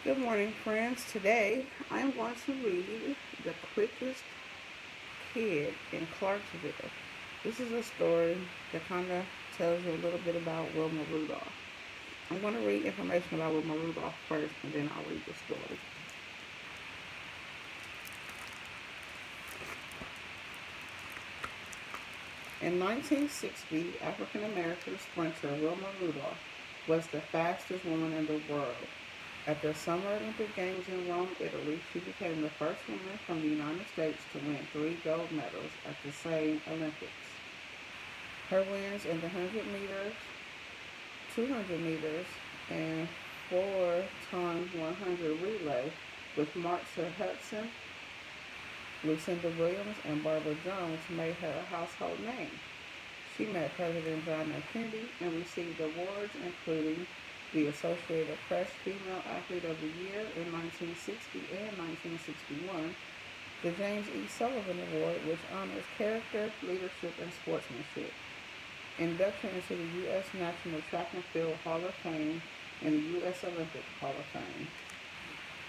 Good morning, friends. Today I am going to read The Quickest Kid in Clarksville. This is a story that kind of tells you a little bit about Wilma Rudolph. I'm going to read information about Wilma Rudolph first, and then I'll read the story. In 1960, African American sprinter Wilma Rudolph was the fastest woman in the world. At the Summer Olympic Games in Rome, Italy, she became the first woman from the United States to win three gold medals at the same Olympics. Her wins in the 100 meters, 200 meters, and 4 times 100 relay with Marcia Hudson, Lucinda Williams, and Barbara Jones made her a household name. She met President John F. Kennedy and received awards including the Associated Press Female Athlete of the Year in 1960 and 1961, the James E. Sullivan Award, which honors character, leadership, and sportsmanship, induction into the U.S. National Track and Field Hall of Fame and the U.S. Olympic Hall of Fame.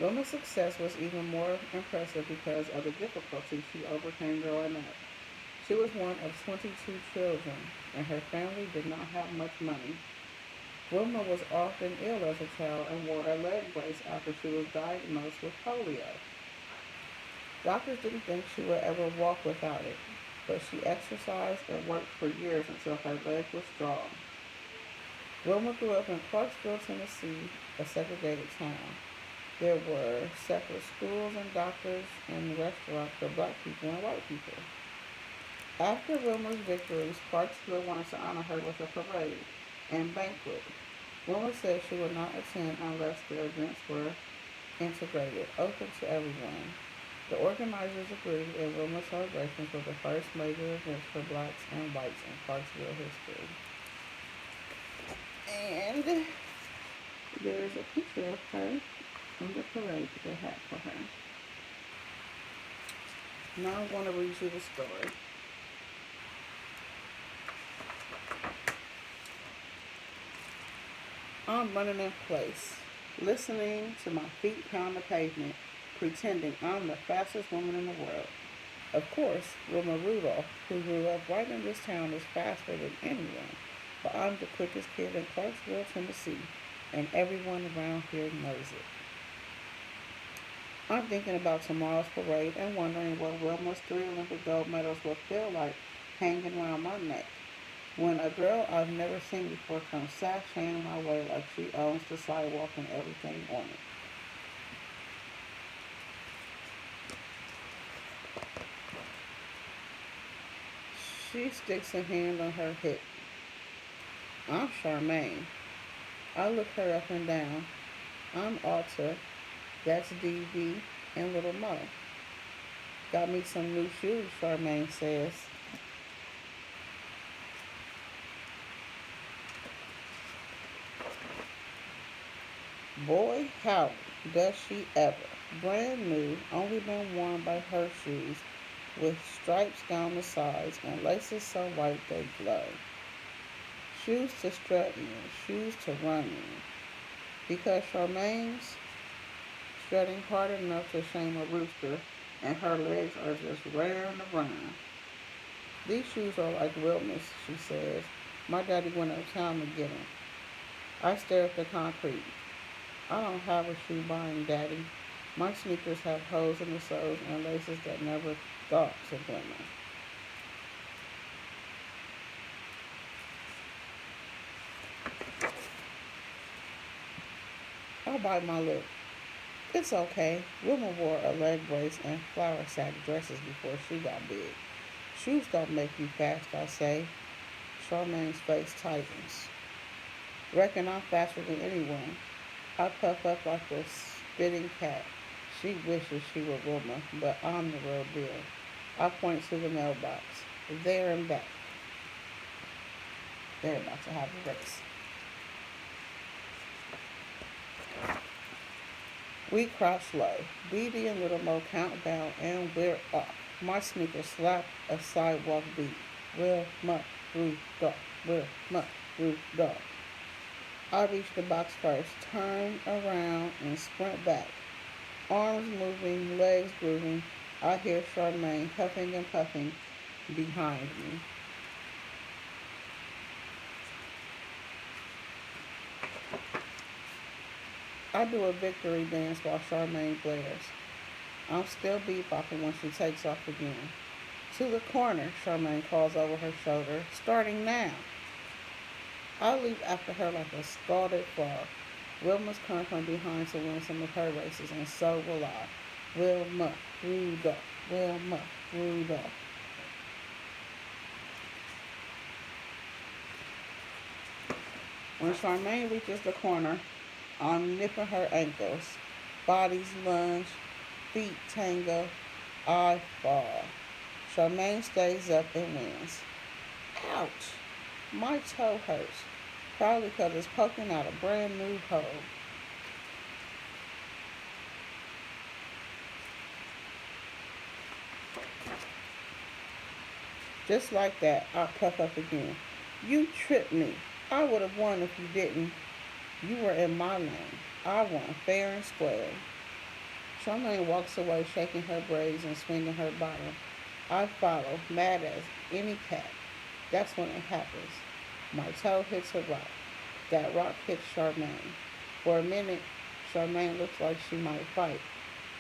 Wilma's success was even more impressive because of the difficulties she overcame growing up. She was one of 22 children, and her family did not have much money. Wilma was often ill as a child and wore a leg brace after she was diagnosed with polio. Doctors didn't think she would ever walk without it, but she exercised and worked for years until her leg was strong. Wilma grew up in Clarksville, Tennessee, a segregated town. There were separate schools and doctors and restaurants for black people and white people. After Wilma's victories, Clarksville wanted to honor her with a parade and banquet. Wilma said she would not attend unless the events were integrated, open to everyone. The organizers agreed, and Wilma's celebrations were the first major events for blacks and whites in Clarksville history. And there's a picture of her from the parade that they had for her. Now I'm going to read you the story. I'm running in place, listening to my feet pound the pavement, pretending I'm the fastest woman in the world. Of course, Wilma Rudolph, who grew up right in this town, is faster than anyone, but I'm the quickest kid in Clarksville, Tennessee, and everyone around here knows it. I'm thinking about tomorrow's parade and wondering what Wilma's three Olympic gold medals will feel like hanging around my neck when a girl I've never seen before comes sashaying my way like she owns the sidewalk and everything on it. She sticks a hand on her hip. I'm Charmaine. I look her up and down. I'm Alta. That's DV and Little Mo. Got me some new shoes, Charmaine says. Boy, howdy, does she ever. Brand new, only been worn by her shoes, with stripes down the sides and laces so white they glow. Shoes to strut in, shoes to run in. Because Charmaine's strutting hard enough to shame a rooster, and her legs are just raring to run. These shoes are like Wilma's, she says. My daddy went uptown to get them. I stare at the concrete. I don't have a shoe buying daddy. My sneakers have holes in the soles and laces that never thought to glimmer. I bite my lip. It's okay. Wilma wore a leg brace and flour sack dresses before she got big. Shoes don't make you fast, I say. Charmaine's face tightens. Reckon I'm faster than anyone. I puff up like a spitting cat. She wishes she were Wilma, but I'm the real deal. I point to the mailbox. There and back. They're about to have a race. We crouch low. Dee Dee and Little Mo count down, and we're off. My sneakers slap a sidewalk beat. Wilma Rudolph, Wilma Rudolph. I reach the box first, turn around, and sprint back. Arms moving, legs grooving. I hear Charmaine huffing and puffing behind me. I do a victory dance while Charmaine glares. I'm still bebopping when she takes off again. To the corner, Charmaine calls over her shoulder, starting now. I leap after her like a scalded frog. Wilma's come from behind to win some of her races, and so will I. Wilma, Rudolph, Wilma, Rudolph. When Charmaine reaches the corner, I'm nipping her ankles. Bodies lunge, feet tango. I fall. Charmaine stays up and wins. Ouch! My toe hurts. Probably because it's poking out a brand new hole. Just like that, I puff up again. You tripped me. I would have won if you didn't. You were in my lane. I won fair and square. Charmaine walks away, shaking her braids and swinging her bottom. I follow, mad as any cat. That's when it happens. My toe hits a rock. That rock hits Charmaine. For a minute, Charmaine looks like she might fight,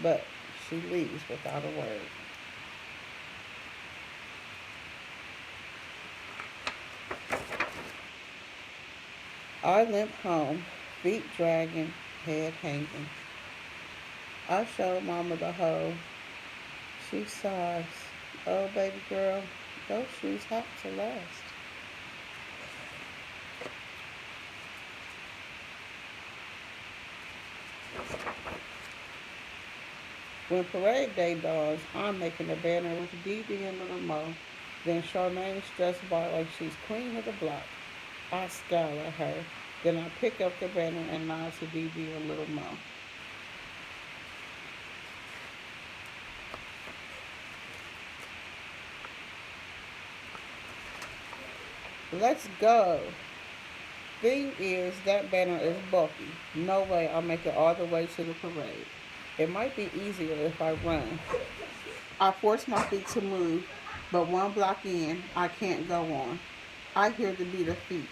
but she leaves without a word. I limp home, feet dragging, head hanging. I show Mama the hole. She sighs. Oh, baby girl, those shoes have to last. When parade day dawns, I'm making a banner with Dee Dee and Little Mo. Then Charmaine stressed by like she's queen of the block. I scowl at her. Then I pick up the banner and nod to Dee Dee and Little Mo. Let's go. Thing is, that banner is bulky. No way I'll make it all the way to the parade. It might be easier if I run. I force my feet to move, but one block in, I can't go on. I hear the beat of feet.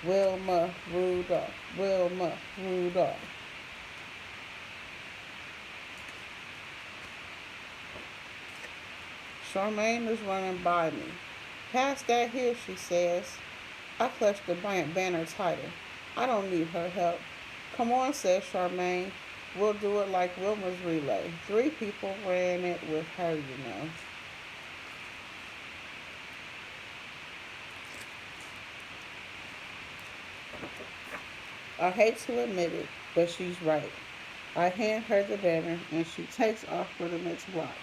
Wilma, Rudolph, Wilma, Rudolph. Charmaine is running by me. Pass that here, she says. I clutch the banner tighter. I don't need her help. Come on, says Charmaine. We'll do it like Wilma's relay. 3 people ran it with her, you know. I hate to admit it, but she's right. I hand her the banner and she takes off for the next block.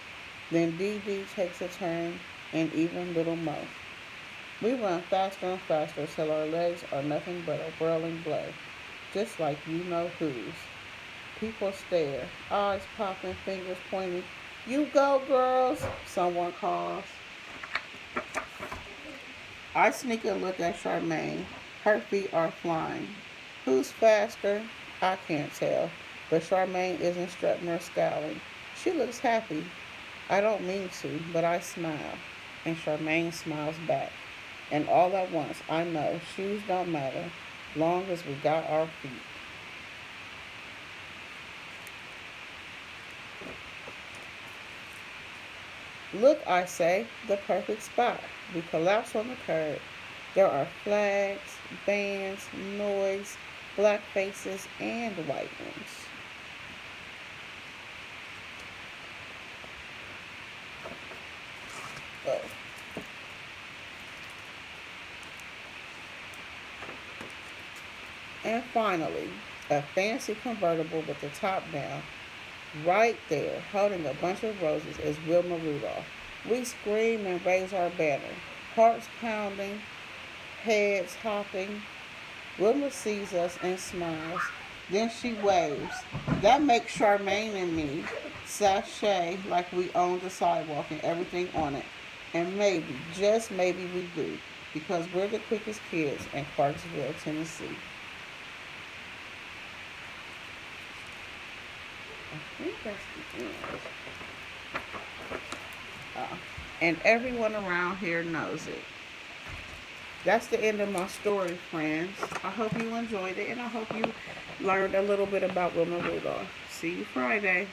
Then Dee Dee takes a turn and even Little Mo. We run faster and faster till our legs are nothing but a whirling blood, just like you know whose. People stare, eyes popping, fingers pointing. You go, girls, someone calls. I sneak a look at Charmaine. Her feet are flying. Who's faster? I can't tell. But Charmaine isn't strutting or scowling. She looks happy. I don't mean to, but I smile. And Charmaine smiles back. And all at once, I know shoes don't matter, long as we got our feet. Look, I say, the perfect spot. We collapse on the curb. There are flags, bands, noise, black faces, and white ones. Oh. And finally, a fancy convertible with the top down. Right there, holding a bunch of roses, is Wilma Rudolph. We scream and raise our banner, hearts pounding, heads hopping. Wilma sees us and smiles. Then she waves. That makes Charmaine and me sashay like we own the sidewalk and everything on it. And maybe, just maybe we do, because we're the quickest kids in Clarksville, Tennessee. think that's the end. And everyone around here knows it. That's the end of my story, friends. I hope you enjoyed it, and I hope you learned a little bit about Wilma Rudolph. See you Friday.